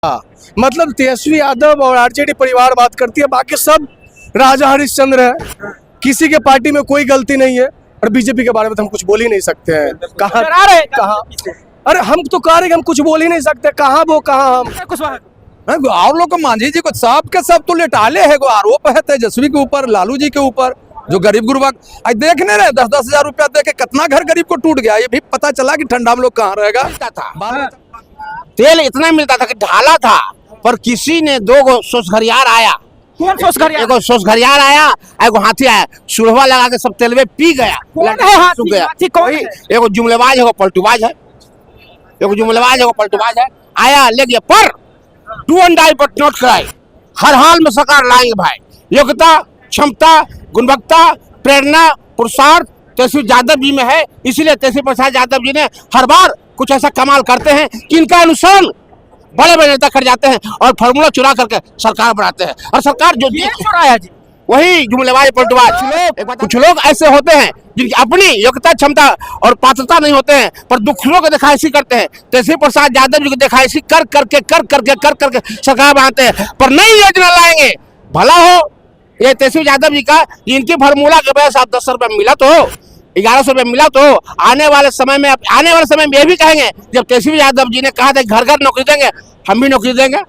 मतलब तेजस्वी यादव और आरजेडी परिवार बात करती है, बाकी सब राजा हरिश्चंद्र है। किसी के पार्टी में कोई गलती नहीं है। और बीजेपी के बारे में तो हम कुछ बोल ही नहीं सकते हैं। कहाँ अरे हम तो कह रहे हैं हम कुछ बोल ही नहीं सकते। कहाँ वो कहाँ हम और लोग को मांझी जी को सब के सब तो लेटाले है। आरोप है तेजस्वी के ऊपर, लालू जी के ऊपर, जो गरीब गुरबा आज देखने रहे 10-10 हजार रुपया दे के कितना घर गरीब को टूट गया। ये भी पता चला कि ठंडा में लोग कहाँ रहेगा। तेल इतना मिलता था कि ढाला था, पर किसी ने दो गो सोचघरियार आया। कौन सोचघरियार? एगो सोचघरियार आया, एगो हाथी आया, सुरवा लगा के सब तेल में पी गया। सूख गया। कौन है? एगो जुमलेबाज है, पलटूबाज है। एगो जुमलेबाज है, पलटूबाज है। आया ले गया, पर डू एंड डाई पर नोट कराई। हर हाल में सरकार लाएंगे भाई। योग्यता, क्षमता, गुणवत्ता, प्रेरणा, पुरुषार्थ तेजस्वी यादव जी में है। इसीलिए तेजस्वी प्रसाद यादव जी ने हर बार कुछ ऐसा कमाल करते हैं कि इनका अनुसरण बड़े बड़े नेता कर जाते हैं और फार्मूला चुरा करके सरकार बनाते हैं। और सरकार जो चुराया जी, वही जुमलेबाज पलटवाज। कुछ लोग ऐसे होते हैं जिनकी अपनी योग्यता, क्षमता और पात्रता नहीं होते हैं, पर दूसरों को दिखाईसी करते हैं। तेजस्वी प्रसाद यादव जी को दिखाईसी कर करके सरकार बनाते हैं, पर नई योजना लाएंगे। भला हो ये तेजस्वी यादव जी का, इनकी फार्मूला के वजह से 10 रुपये मिला तो हो, 1100 रुपये मिला तो आने वाले समय में ये भी कहेंगे, जब तेजस्वी यादव जी ने कहा था घर घर नौकरी देंगे, हम भी नौकरी देंगे।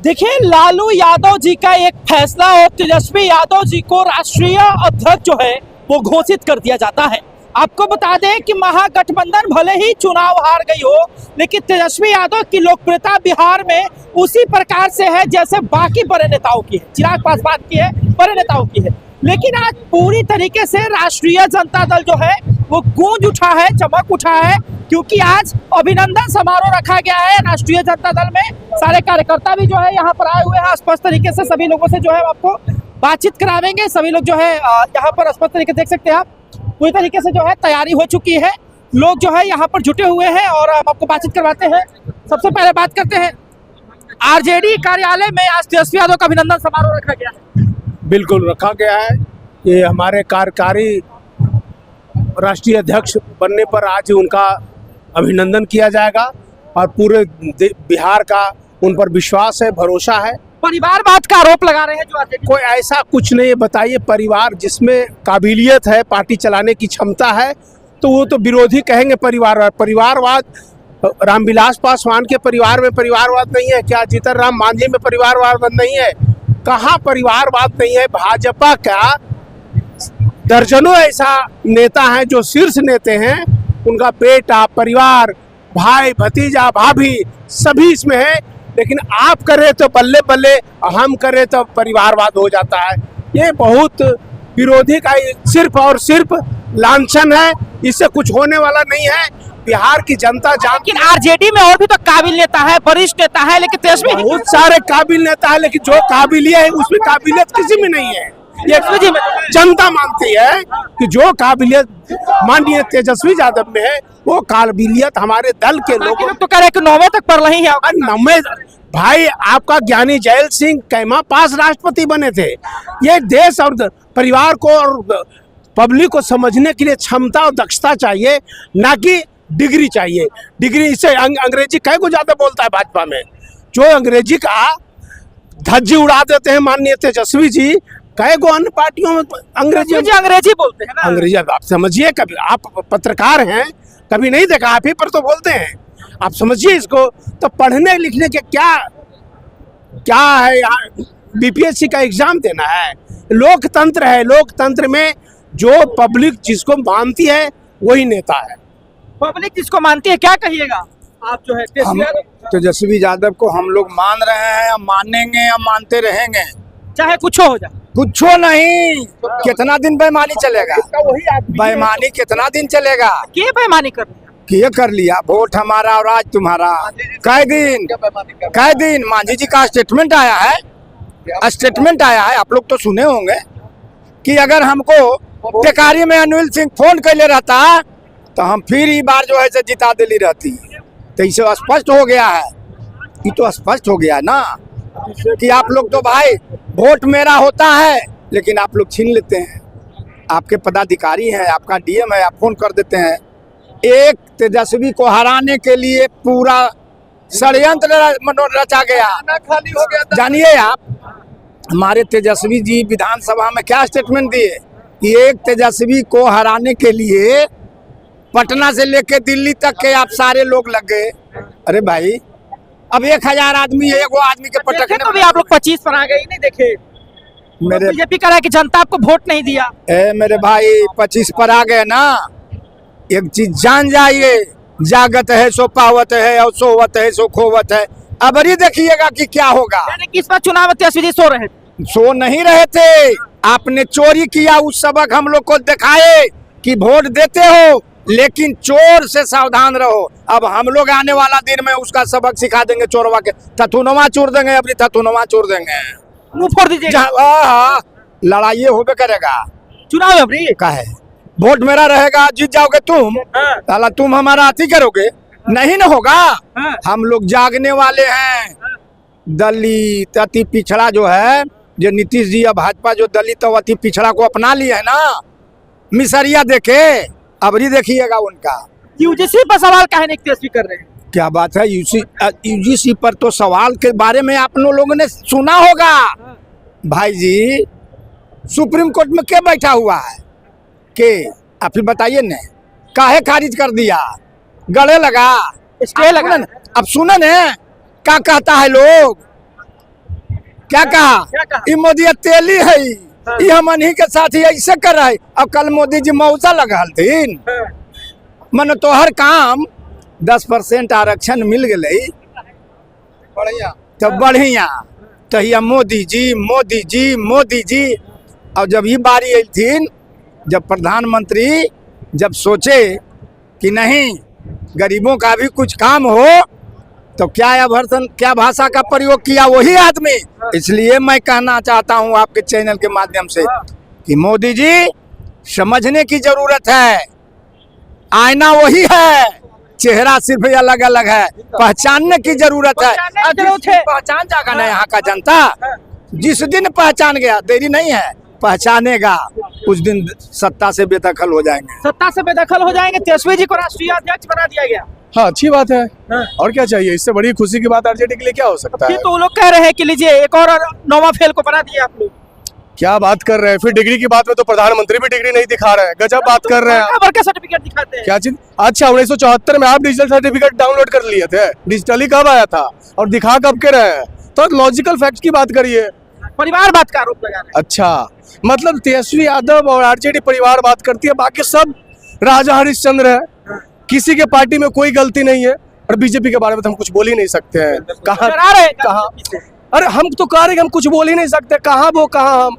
देखिए लालू यादव जी का एक फैसला और तेजस्वी यादव जी को राष्ट्रीय अध्यक्ष जो है वो घोषित कर दिया जाता है। आपको बता दें कि महागठबंधन भले ही चुनाव हार गई हो, लेकिन तेजस्वी यादव की लोकप्रियता बिहार में उसी प्रकार से है जैसे बाकी बड़े नेताओं की है। चिराग पासवान की है, बड़े नेताओं की है। लेकिन आज पूरी तरीके से राष्ट्रीय जनता दल जो है वो गूंज उठा है, चमक उठा है, क्योंकि आज अभिनंदन समारोह रखा गया है राष्ट्रीय जनता दल में। सारे कार्यकर्ता भी जो है यहाँ पर आए हुए हैं। स्पष्ट तरीके से सभी लोगों से जो है आपको बातचीत करावेंगे। सभी लोग जो है यहाँ पर स्पष्ट तरीके देख सकते हैं आप, पूरी तरीके से जो है तैयारी हो चुकी है। लोग जो है यहाँ पर जुटे हुए हैं और हम आपको बातचीत करवाते हैं। सबसे पहले बात करते हैं, आरजेडी कार्यालय में आज तेजस्वी यादव का अभिनंदन समारोह रखा गया है। बिल्कुल रखा गया है। ये हमारे कार्यकारी राष्ट्रीय अध्यक्ष बनने पर आज उनका अभिनंदन किया जाएगा और पूरे बिहार का उन पर विश्वास है, भरोसा है। परिवारवाद का आरोप लगा रहे हैं जो आरजेडी। कोई ऐसा कुछ नहीं है। बताइए, परिवार जिसमें काबिलियत है, पार्टी चलाने की क्षमता है, तो वो तो विरोधी कहेंगे परिवारवाद। रामविलास पासवान के परिवार में परिवारवाद नहीं है क्या? जीतन राम मांझी में परिवारवाद नहीं है? कहाँ परिवारवाद नहीं है? भाजपा का दर्जनों ऐसा नेता है जो शीर्ष नेता हैं, उनका बेटा, परिवार, भाई, भतीजा, भाभी सभी इसमें है। लेकिन आप करे तो बल्ले बल्ले, हम करे तो परिवारवाद हो जाता है। ये बहुत विरोधी का सिर्फ और सिर्फ लांछन है। इससे कुछ होने वाला नहीं है। बिहार की जनता लेकिन आरजेडी में और भी तो काबिल नेता है, वरिष्ठ नेता है, लेकिन तेजस्वी बहुत सारे काबिल नेता है, लेकिन जो काबिलियत है उसमें काबिलियत किसी में नहीं है। ये जनता मानती है कि जो काबिलियत माननीय तेजस्वी यादव में है, वो काबिलियत हमारे दल के लोग तो कह रहे हैं कि 9वें तक पढ़ रही है। 9वें भाई, आपका ज्ञानी जैल सिंह कैमा पास राष्ट्रपति बने थे। ये देश और परिवार को और पब्लिक को समझने के लिए क्षमता और दक्षता चाहिए, ना कि डिग्री चाहिए। डिग्री इससे अंग्रेजी कई को ज्यादा बोलता है भाजपा में। जो अंग्रेजी का धज्जी उड़ा देते हैं माननीय तेजस्वी जी, कई को अन्य पार्टियों में अंग्रेजी बोलते हैं ना। अंग्रेजी आप समझिए, कभी आप पत्रकार हैं, कभी नहीं देखा, आप ही पर तो बोलते हैं। आप समझिए इसको। तो पढ़ने लिखने के क्या है? बीपीएससी का एग्जाम देना है। लोकतंत्र है। लोकतंत्र में जो पब्लिक जिसको मानती है वही नेता है। पब्लिक जिसको मानती है, क्या कहिएगा आप जो है तेजस्वी यादव को हम लोग मान रहे हैं, मानेंगे या मानते रहेंगे, चाहे कुछ हो जाए। कुछ नहीं। कितना दिन बेईमानी चलेगा? बेईमानी कितना दिन चलेगा? क्या बेईमानी कर लिया? किए कर लिया। वोट हमारा और आज तुम्हारा। कई दिन मांझी जी का स्टेटमेंट आया है। आप लोग तो सुने होंगे कि अगर हमको टेकारी में अनिल सिंह फोन कर ले रहता तो हम फिर ही बार जो है से जिता दिली रहती। तो इसे स्पष्ट हो गया है। ये तो स्पष्ट हो गया ना कि आप लोग तो भाई वोट मेरा होता है, लेकिन आप लोग छीन लेते हैं। आपके पदाधिकारी हैं, आपका डीएम है, आप फोन कर देते हैं। एक तेजस्वी को हराने के लिए पूरा षड्यंत्र रचा गया। खाली हो गया जानिए आप, हमारे तेजस्वी जी विधानसभा में क्या स्टेटमेंट दिए कि एक तेजस्वी को हराने के लिए पटना से लेके दिल्ली तक के आप सारे लोग लग गए। अरे भाई, अब 1000 आदमी है, एगो आदमी के देखे पटकने तो भी आप लोग 25 पर आ गए, नहीं देखे? मेरे बीजेपी कह रहा है कि जनता आपको वोट नहीं दिया। मेरे भाई 25 पर आ गए ना। एक चीज जान जाइए, जागत है सो पावत है और सोवत है सो खोवत है। अब ये देखिएगा कि क्या होगा। यानी कि इस बार चुनाव में तेजस्वी जी सो रहे थे। सो नहीं रहे थे, आपने चोरी किया। उस सबक हम लोग को दिखाए कि वोट देते हो लेकिन चोर से सावधान रहो। अब हम लोग आने वाला दिन में उसका सबक सिखा देंगे, चोरवा के थथुनवा चोर देंगे, अपनी थथुनवा चोर देंगे। मुंह फोड़ दीजिएगा। लड़ाई होबे करेगा। चुनाव है अभी का है, वोट मेरा रहेगा, जीत जाओगे तुम, हाँ। साला तुम हमारा अति करोगे, नहीं ना होगा। हाँ। हम लोग जागने वाले हैं। दलित अति पिछड़ा जो है, जो नीतीश जी या भाजपा जो दलित और अति पिछड़ा को अपना लिया है ना, मिसरिया देखे, अबरी देखिएगा उनका। यूजीसी पर सवाल काहे नहीं तेजस्वी कर रहे हैं? क्या बात है, यूजीसी पर तो सवाल के बारे में आप लोगों ने सुना होगा। भाई जी, सुप्रीम कोर्ट में क्या बैठा हुआ है के आप ही बताइए न, काहे खारिज कर दिया? गले लगा, स्टे लगा। अब सुने न क्या कहता है लोग, क्या कहा? क्या कहा? ये मोदी तेली है, ये हमनी के साथ ही ऐसे कर रहा है। अब कल मोदी जी मौसा लगा थीन, मन तो हर काम 10% आरक्षण मिल गए, बढ़िया तो बढ़िया। तो मोदी जी मोदी जी मोदी जी। और जब ये बारी आई थी, जब प्रधानमंत्री जब सोचे कि नहीं गरीबों का भी कुछ काम हो, तो क्या अभर्सन, क्या भाषा का प्रयोग किया वही आदमी। इसलिए मैं कहना चाहता हूं आपके चैनल के माध्यम से कि मोदी जी समझने की जरूरत है। आईना वही है, चेहरा सिर्फ अलग अलग है, पहचानने की जरूरत है। पहचान जाएगा ना यहाँ का जनता, जिस दिन पहचान गया, देरी नहीं है, पहचानेगा उस दिन सत्ता से बेदखल हो जाएंगे। सत्ता से बेदखल हो जाएंगे। तेजस्वी जी को राष्ट्रीय अध्यक्ष बना दिया गया। हाँ, अच्छी बात है। हाँ। और क्या चाहिए, इससे बड़ी खुशी की बात आरजेडी के लिए क्या हो सकता फिर है? तो वो लोग कह रहे हैं कि लीजिए एक और नौवां फेल को बना दिया आप लोग। क्या बात कर रहे हैं? फिर डिग्री की बात में तो प्रधानमंत्री भी डिग्री नहीं दिखा रहे हैं। गजब बात कर रहे हैं आप। बड़का सर्टिफिकेट दिखाते हैं। क्या चीज? अच्छा, 1974 में आप डिजिटल सर्टिफिकेट डाउनलोड कर लिए थे? डिजिटली कब आया था और दिखा कब के रहे हैं? तो लॉजिकल फैक्ट की बात करिए। परिवारवाद का आरोप लगा रहे हैं। अच्छा, मतलब तेजस्वी यादव और आरजेडी परिवार बात करती है, बाकी सब राजा हरिश्चंद्र है, किसी के पार्टी में कोई गलती नहीं है। और बीजेपी के बारे में तो हम कुछ बोल ही नहीं सकते हैं। कहाँ डरा रहे हैं कहाँ? बीजेपी से। अरे हम तो कह रहे कि हम कुछ बोल ही नहीं सकते। कहाँ वो, कहाँ हम,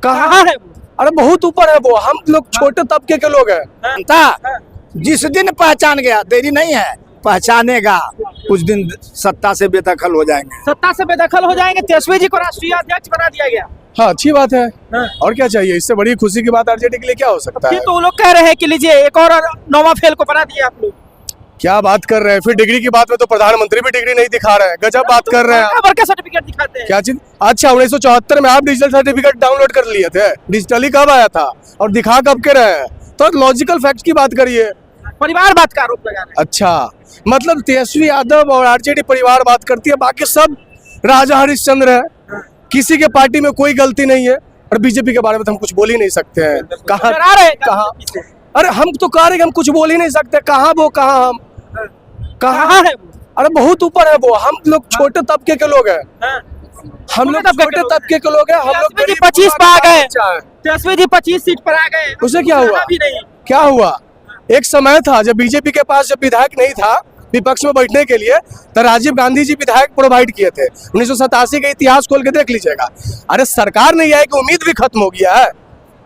कहाँ कहाँ है वो? अरे बहुत ऊपर है वो, हम लोग छोटे तबके के लोग हैं। जनता जिस दिन पहचान गया, देरी नहीं है, पहचानेगा उस दिन सत्ता से बेदखल हो जाएंगे। सत्ता से बेदखल हो जाएंगे। तेजस्वी जी को राष्ट्रीय अध्यक्ष बना दिया गया। हाँ, अच्छी बात है। हाँ। और क्या चाहिए, इससे बड़ी खुशी की बात आरजेडी के लिए क्या हो सकता फिर है? तो वो लोग कह रहे हैं कि लीजिए एक और नौवां फेल को बना दिया आप लोग। क्या बात कर रहे हैं? फिर डिग्री की बात में तो प्रधानमंत्री भी डिग्री नहीं दिखा रहे हैं। गजब बात कर रहे हैं आप। बड़का सर्टिफिकेट दिखाते हैं। क्या चीज? अच्छा, 1974 में आप डिजिटल सर्टिफिकेट डाउनलोड कर लिए थे? डिजिटली कब आया था और दिखा कब के रहे हैं? तो लॉजिकल फैक्ट की बात करिए। परिवारवाद का आरोप लगा रहे हैं। अच्छा, मतलब तेजस्वी यादव और आरजेडी परिवार बात करती है, बाकी सब राजा हरिश्चंद्र है, किसी के पार्टी में कोई गलती नहीं है। और बीजेपी के बारे में तो हम कुछ बोल ही नहीं सकते हैं। कहाँ डरा रहे हैं कहाँ? बीजेपी से। अरे हम तो कह रहे कि हम कुछ बोल ही नहीं सकते। कहाँ वो, कहाँ हम, कहाँ है वो? अरे बहुत ऊपर है वो, हम लोग छोटे तबके के लोग हैं। हम लोग छोटे तबके के लोग हैं। हम लोग तेजस्वी जी गरीब 25 पे आ गए। बच्चा है। तेजस्वी जी 25 सीट पर आ गए। उसे क्या हुआ? भी नहीं। क्या हुआ? एक समय था जब बीजेपी के पास जब विधायक नहीं था विपक्ष में बैठने के लिए, तो राजीव गांधी जी विधायक प्रोवाइड किए थे। 1987 का इतिहास खोल के देख लीजिएगा। अरे सरकार नहीं आई कि उम्मीद भी खत्म हो गया है।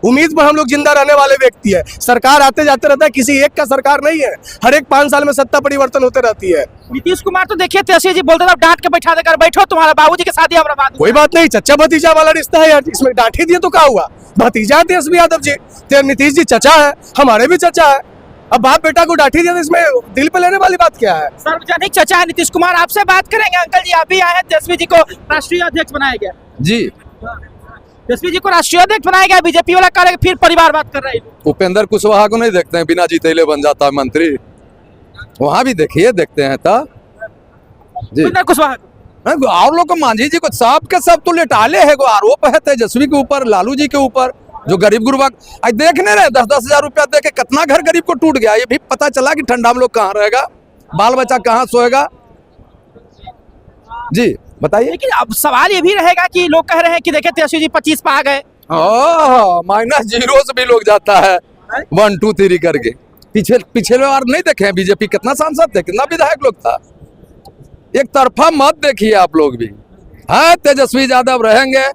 उम्मीद पर हम लोग जिंदा रहने वाले व्यक्ति है। सरकार आते जाते रहता है, किसी एक का सरकार नहीं है। हर एक 5 साल में सत्ता परिवर्तन होते रहती है। नीतीश कुमार तो देखिए तेजस्वी जी बोलते थे डांट के बैठा देकर, बैठो तुम्हारा बाबूजी के शादी हमारा बात। कोई बात नहीं, चचा भतीजा वाला रिश्ता है यार, इसमें डांट ही दिए तो क्या हुआ? भतीजा तेजस्वी यादव जी, नीतीश जी चचा है, हमारे भी चचा है। अब बाप बेटा को डांट ही दिया तो इसमें दिल पे लेने वाली बात क्या है? सार्वजनिक चर्चा है। नीतीश कुमार आपसे बात करेंगे। अंकल जी, आप भी आए हैं, तेजस्वी जी को राष्ट्रीय अध्यक्ष बनाया गया। जी, तेजस्वी जी को राष्ट्रीय अध्यक्ष बनाया गया, बीजेपी वाला कार्य फिर परिवारवाद कर रहे हैं। उपेंद्र कुशवाहा को नहीं देखते हैं, बिना जीतेले बन जाता है मंत्री। वहां भी देखिए, देखते हैं तो जी। उपेंद्र कुशवाहा को। और लोग को मांझी जी को सब के सब तो लेटाले है, आरोप है तेजस्वी के ऊपर, लालू जी के ऊपर, जो गरीब गुरबा आज देखने रहे 10-10 हजार रुपया दे के कितना घर गरीब को टूट गया। ये भी पता चला कि ठंडा में लोग कहाँ रहेगा, बाल बच्चा कहाँ सोएगा। जी बताइए। लेकिन अब सवाल ये भी रहेगा कि लोग कह रहे हैं कि देखिए तेजस्वी जी 25 पे आ गए, -0 से भी लोग जाता है 1 2 3 करके। पिछले बार नहीं देखे हैं बीजेपी कितना सांसद थे, कितना विधायक लोग था। एक तरफा मत देखिए आप लोग भी। हाँ तेजस्वी यादव रहेंगे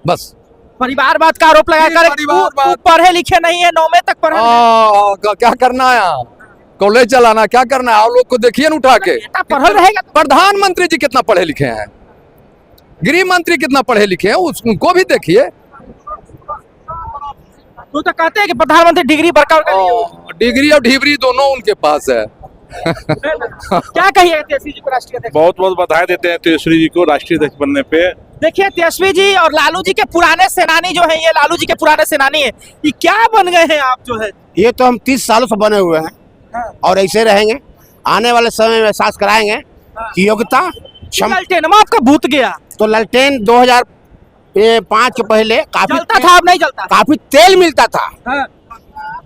बस। परिवारवाद का आरोप लगाकर परिवारवाद। पढ़े लिखे नहीं है, 9वीं तक पढ़े क्या करना है यहाँ, कॉलेज चलाना, क्या करना है। आप लोग को देखिए न उठा के, पढ़ल रहेगा। प्रधानमंत्री जी कितना पढ़े लिखे हैं, गृह मंत्री कितना पढ़े लिखे हैं, उनको भी देखिए। तो कहते हैं कि प्रधानमंत्री डिग्री बरकरार कर लिए हो। डिग्री और ढिबरी दोनों उनके पास है। क्या कहिएगा तेजस्वी जी को राष्ट्रीय अध्यक्ष? बहुत बहुत बधाई देते हैं तेजस्वी जी को राष्ट्रीय अध्यक्ष बनने पे। देखिए तेजस्वी जी और लालू जी के पुराने सेनानी जो है, ये लालू जी के पुराने सेनानी है, ये क्या बन गए हैं आप जो है? ये तो हम 30 सालों से बने हुए हैं और ऐसे रहेंगे। आने वाले समय में एहसास कराएंगे कि योग्यता ललटेनमा आपका भूत गया। तो ललटेन 2005 के पहले काफी जलता था, अब नहीं जलता। काफी तेल मिलता था। हाँ।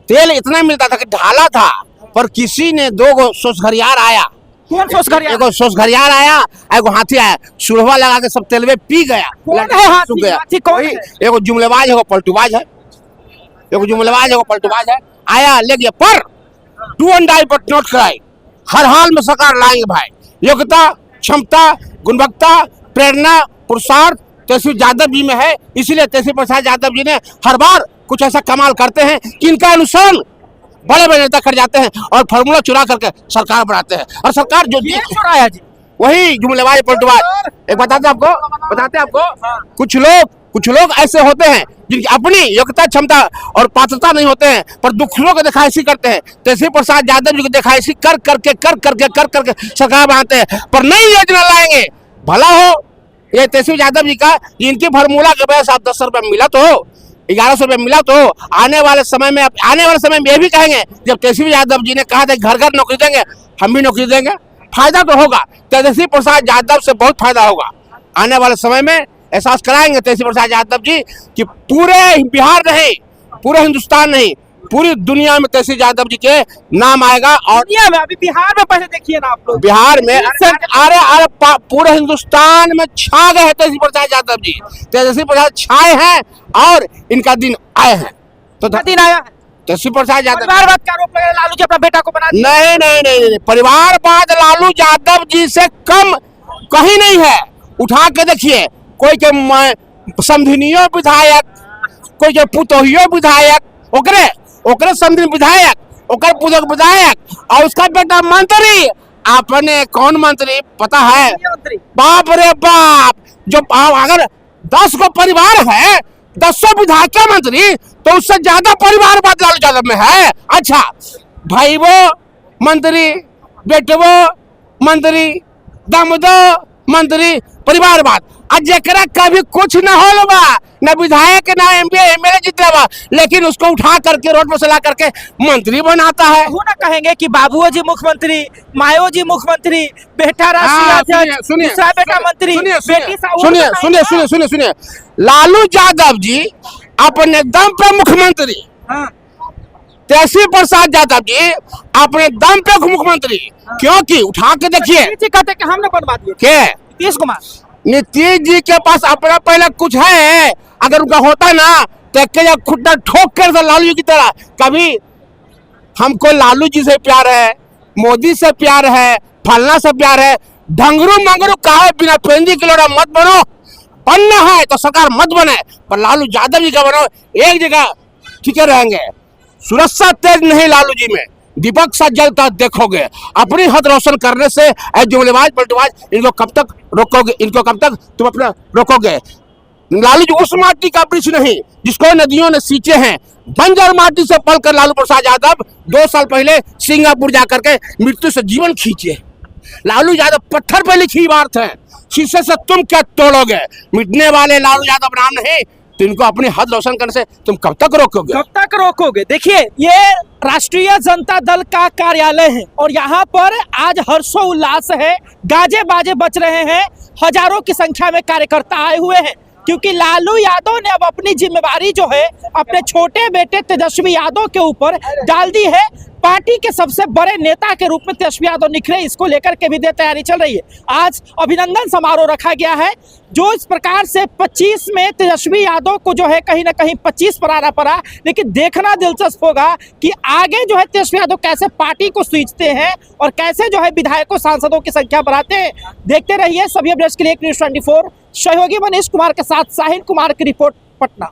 तेल इतना मिलता था कि ढाला था, पर किसी ने 2 सोसघरियार आया। कौन सोचकर? एगो सोसघरियार आया, एगो हाथी आया, सुरवा लगा के सब तेलवे पी गया। कौन है हाथी? सूख गया। हाथी कौन वही, है? एगो जुमलेबाज, एगो पलटूबाज है। एगो जुमलेबाज, एगो पलटूबाज है। आया ले गया, पर do and die but not cry. हर हाल में सरकार लाएंगे भाई। योग्यता, क्षमता, गुणवत्ता, प्रेरणा, पुरुषार्थ तेजस्वी यादव जी में है। इसीलिए तेजस्वी प्रसाद यादव जी ने हर बार कुछ ऐसा कमाल करते हैं कि इनका अनुसरण बड़े बड़े नेता कर जाते हैं और फॉर्मूला चुरा करके सरकार बनाते हैं। और सरकार जो चुराया जी, वही जुमलेबाज पलटूबाज। एक बताते आपको कुछ लोग ऐसे होते हैं जिनकी अपनी योग्यता, क्षमता और पात्रता नहीं होते हैं, पर दूसरों को दिखाईसी करते हैं। तेजस्वी प्रसाद यादव जी को दिखाईसी कर करके सरकार बनाते हैं, पर नई योजना लाएंगे। भला हो ये तेजस्वी यादव जी का, इनकी फार्मूला के वजह से आप 10 रुपये मिला तो 1100 रुपये मिला तो आने वाले समय में ये भी कहेंगे, जब तेजस्वी यादव जी ने कहा था घर घर नौकरी देंगे, हम भी नौकरी देंगे। फायदा तो होगा, तेजस्वी प्रसाद यादव से बहुत फायदा होगा। आने वाले समय में एहसास कराएंगे तेजस्वी प्रसाद यादव जी कि पूरे बिहार नहीं, पूरे हिंदुस्तान नहीं, पूरी दुनिया में तेजस्वी यादव जी के नाम आएगा। और दुनिया में, अभी बिहार में पहले देखिए ना आप लोग, बिहार में अरे पूरे हिंदुस्तान में छा गए हैं तेजस्वी प्रसाद यादव जी। तेजस्वी प्रसाद छाए हैं और इनका दिन आए हैं। तो दिन आया है। तेजस्वी प्रसाद यादव परिवारवाद का आरोप लगा, लालू जी अपना बेटा को बना दिया। नहीं, परिवारवाद लालू यादव जी से कम कहीं नहीं है। उठा के देखिए, कोई के समधिनियो विधायक, कोई के पुतोहियो विधायक, ओकरे समधिन विधायक, ओकर पुतोह विधायक, और उसका बेटा मंत्री। आपने कौन मंत्री पता है? बाप रे बाप। जो अगर 10 को परिवार है, 10 विधायक का मंत्री, तो उससे ज्यादा परिवारवाद लालू यादव में है। अच्छा, भाई वो मंत्री, बेटवो मंत्री, दमदो मंत्री, परिवारवाद। आज जरा कभी कुछ न हो बा, न विधायक न एमएलए जीतले बा, लेकिन उसको उठा करके रोड पर से ला करके मंत्री बनाता है। वो ना कहेंगे कि बाबुओ जी मुख्यमंत्री, मायो जी मुख्यमंत्री, बेटा राष्ट्रीय अध्यक्ष, दूसरा बेटा मंत्री, बेटी सुनिए, लालू यादव जी अपने दम पे मुख्यमंत्री, तेजस्वी प्रसाद यादव जी अपने दम पे मुख्यमंत्री। क्योंकि उठा के देखिए, कहते कि हमने बनवा दिए के नीतीश कुमार, नीतीश जी के पास अपना पहले कुछ है। अगर उनका होता ना तो खुद ठोक कर लालू जी की तरह। कभी हमको लालू जी से प्यार है, मोदी से प्यार है, फलना से प्यार है, ढंगरू मंगरू कहा बिना पेंदी के लोड़ा मत बनो। बनना है तो सरकार मत बने, पर लालू यादव जी का बनो, एक जगह ठीक रहेंगे। सुरक्षा तेज नहीं लालू जी में, दीपक साथ जलता देखोगे। अपनी हद रोशन करने से जुमलेबाज पलटूबाज, इनको कब तक रोकोगे? इनको कब तक तुम अपना रोकोगे? लालू जी उस माटी का वृक्ष नहीं जिसको नदियों ने सींचे हैं। बंजर माटी से पलकर लालू प्रसाद यादव 2 साल पहले सिंगापुर जाकर के मृत्यु से जीवन खींचे। लालू यादव पत्थर पर लिखी बात है, शीशे से तुम क्या तोड़ोगे? मिटने वाले लालू यादव नाम नहीं, तो इनको अपनी हद रोशन करने से तुम कब तक रोकोगे? कब तक रोकोगे? देखिए, ये राष्ट्रीय जनता दल का कार्यालय है और यहाँ पर आज हर्षोल्लास है, गाजे बाजे बज रहे हैं, हजारों की संख्या में कार्यकर्ता आए हुए हैं, क्योंकि लालू यादव ने अब अपनी जिम्मेवारी जो है अपने छोटे बेटे तेजस्वी यादव के ऊपर डाल दी है। पार्टी के सबसे बड़े नेता के रूप में तेजस्वी यादव निखरे, इसको लेकर के भी तैयारी चल रही है। आज अभिनंदन समारोह रखा गया है, जो इस प्रकार से 25 में तेजस्वी यादव को जो है कहीं ना कहीं 25 पर आना पड़ा, लेकिन देखना दिलचस्प होगा कि आगे जो है तेजस्वी यादव कैसे पार्टी को सींचते हैं और कैसे जो है विधायकों सांसदों की संख्या बढ़ाते हैं। देखते रहिए सभी अपडेट्स के लिए न्यूज़ 24। सहयोगी मनीष कुमार के साथ साहिल कुमार की रिपोर्ट, पटना।